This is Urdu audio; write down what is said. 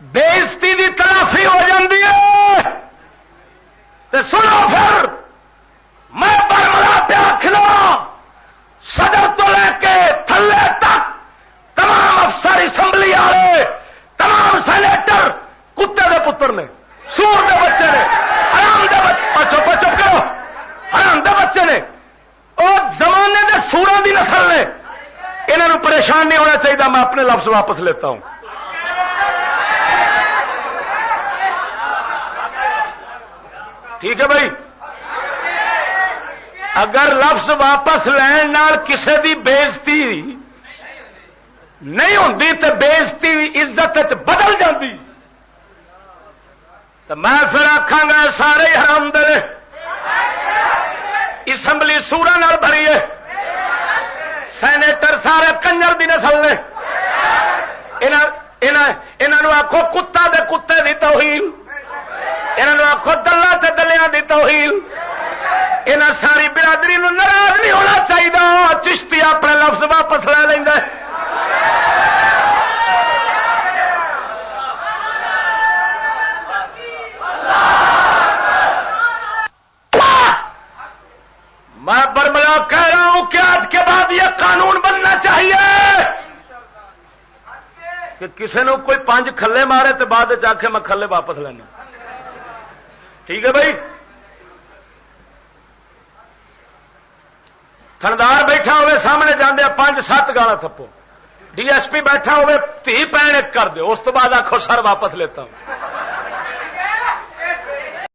بےزتی دی تلافی ہو جاندی ہے تے سنو پھر میں برملا پہ آخنا صدر تو لے کے تھلے تک تمام افسر اسمبلی والے تمام سینیٹر کتے دے پتر نے سور دے بچے نے حرام دے بچے چپ کرو حرام دے بچے نے اور زمانے دے سوراں دی نسل نے انہوں پریشان نہیں ہونا چاہیے میں اپنے لفظ واپس لیتا ہوں ٹھیک ہے بھائی اگر لفظ واپس لین نال کسے دی بےزتی نہیں ہوندی تے بےزتی عزت بدل جاندی تو میں پھر آکھاں گا سارے حرام دے اسمبلی سورا نال بھری ہے سینیٹر سارے کنجر دی نسل نے انہاں آکھو کتا دے کتے دی توہین انہاں آکھو دلہ تے دلیاں دی توہین انہاں ساری برادری نو ناراض نہیں ہونا چاہیے چشتی اپنے لفظ واپس لے لیندا ہے میں برملا کہہ رہا ہوں کہ آج کے بعد یہ قانون بننا چاہیے کہ کسی نے کوئی 5 کھلے مارے تو بعد آخے میں کھلے واپس لینا ٹھیک ہے بھائی تھندار بیٹھا ہوئے سامنے جانے 5-7 گالا تھپو ڈی ایس پی بیٹھا ہوئے تھی پین ایک کر دو اس تو بعد آخو سر واپس لیتا ہوں